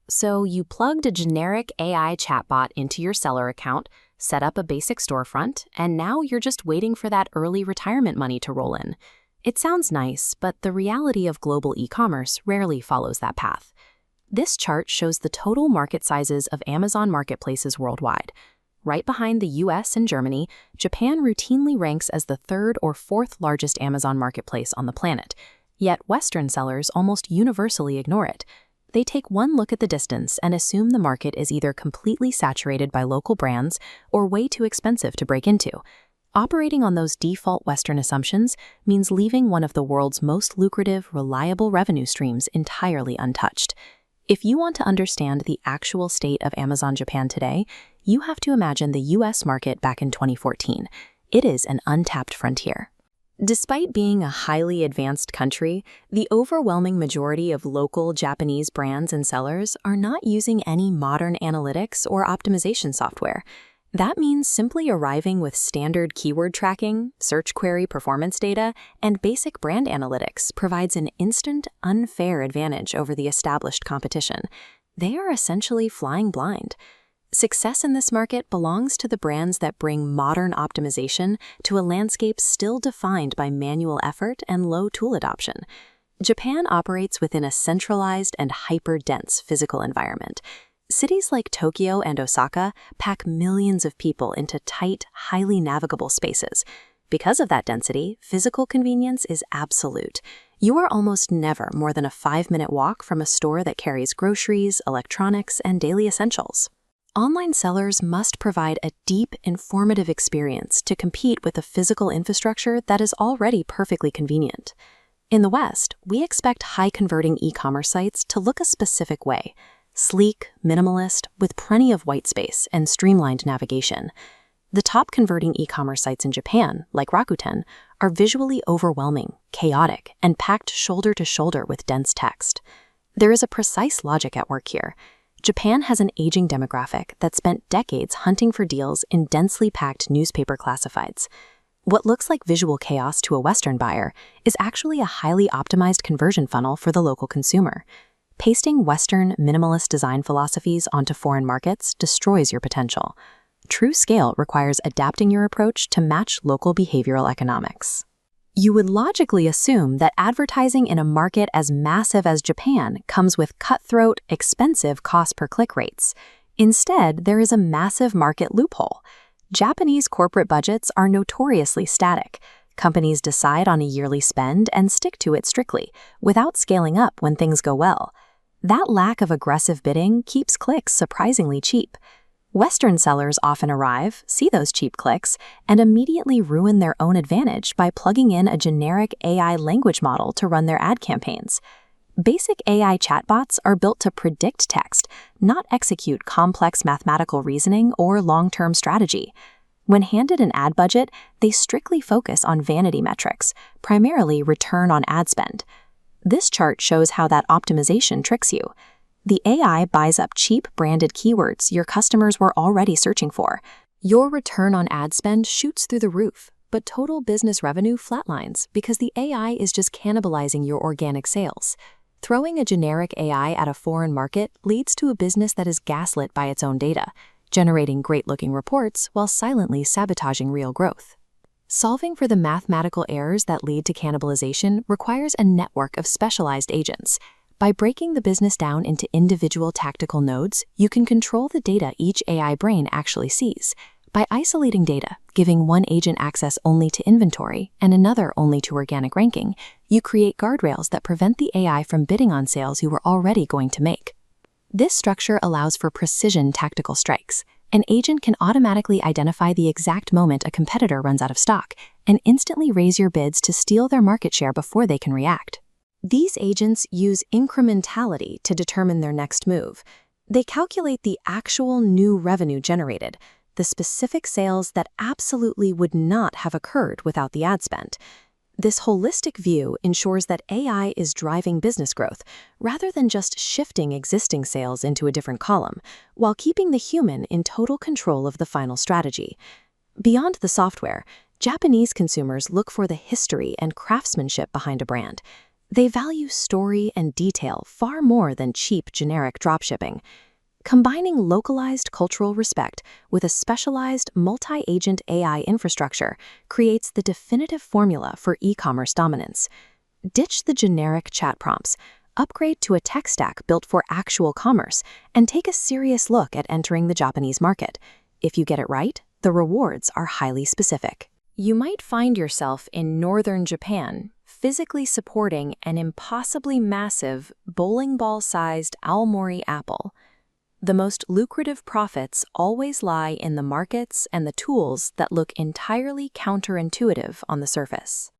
So you plugged a generic AI chatbot into your seller account, set up a basic storefront, and now you're just waiting for that early retirement money to roll in. It sounds nice, but the reality of global e-commerce rarely follows that path. This chart shows the total market sizes of Amazon marketplaces worldwide. Right behind the US and Germany, Japan routinely ranks as the third or fourth largest Amazon marketplace on the planet. Yet Western sellers almost universally ignore it. They take one look at the distance and assume the market is either completely saturated by local brands or way too expensive to break into. Operating on those default Western assumptions means leaving one of the world's most lucrative, reliable revenue streams entirely untouched. If you want to understand the actual state of Amazon Japan today, you have to imagine the US market back in 2014. It is an untapped frontier. Despite being a highly advanced country, the overwhelming majority of local Japanese brands and sellers are not using any modern analytics or optimization software. That means simply arriving with standard keyword tracking, search query performance data, and basic brand analytics provides an instant, unfair advantage over the established competition. They are essentially flying blind. Success in this market belongs to the brands that bring modern optimization to a landscape still defined by manual effort and low tool adoption. Japan operates within a centralized and hyper-dense physical environment. Cities like Tokyo and Osaka pack millions of people into tight, highly navigable spaces. Because of that density, physical convenience is absolute. You are almost never more than a 5-minute walk from a store that carries groceries, electronics, and daily essentials. Online sellers must provide a deep, informative experience to compete with a physical infrastructure that is already perfectly convenient. In the West, we expect high-converting e-commerce sites to look a specific way: sleek, minimalist, with plenty of white space and streamlined navigation. The top converting e-commerce sites in Japan, like Rakuten, are visually overwhelming, chaotic, and packed shoulder to shoulder with dense text. There is a precise logic at work here. Japan has an aging demographic that spent decades hunting for deals in densely packed newspaper classifieds. What looks like visual chaos to a Western buyer is actually a highly optimized conversion funnel for the local consumer. Pasting Western minimalist design philosophies onto foreign markets destroys your potential. True scale requires adapting your approach to match local behavioral economics. You would logically assume that advertising in a market as massive as Japan comes with cutthroat, expensive cost-per-click rates. Instead, there is a massive market loophole. Japanese corporate budgets are notoriously static. Companies decide on a yearly spend and stick to it strictly, without scaling up when things go well. That lack of aggressive bidding keeps clicks surprisingly cheap. Western sellers often arrive, see those cheap clicks, and immediately ruin their own advantage by plugging in a generic AI language model to run their ad campaigns. Basic AI chatbots are built to predict text, not execute complex mathematical reasoning or long-term strategy. When handed an ad budget, they strictly focus on vanity metrics, primarily return on ad spend. This chart shows how that optimization tricks you. The AI buys up cheap branded keywords your customers were already searching for. Your return on ad spend shoots through the roof, but total business revenue flatlines because the AI is just cannibalizing your organic sales. Throwing a generic AI at a foreign market leads to a business that is gaslit by its own data, generating great-looking reports while silently sabotaging real growth. Solving for the mathematical errors that lead to cannibalization requires a network of specialized agents. By breaking the business down into individual tactical nodes, you can control the data each AI brain actually sees. By isolating data, giving one agent access only to inventory and another only to organic ranking, you create guardrails that prevent the AI from bidding on sales you were already going to make. This structure allows for precision tactical strikes. An agent can automatically identify the exact moment a competitor runs out of stock and instantly raise your bids to steal their market share before they can react. These agents use incrementality to determine their next move. They calculate the actual new revenue generated, the specific sales that absolutely would not have occurred without the ad spend. This holistic view ensures that AI is driving business growth rather than just shifting existing sales into a different column, while keeping the human in total control of the final strategy. Beyond the software, Japanese consumers look for the history and craftsmanship behind a brand. They value story and detail far more than cheap generic dropshipping. Combining localized cultural respect with a specialized multi-agent AI infrastructure creates the definitive formula for e-commerce dominance. Ditch the generic chat prompts, upgrade to a tech stack built for actual commerce, and take a serious look at entering the Japanese market. If you get it right, the rewards are highly specific. You might find yourself in northern Japan, physically supporting an impossibly massive, bowling ball-sized Aomori apple. The most lucrative profits always lie in the markets and the tools that look entirely counterintuitive on the surface.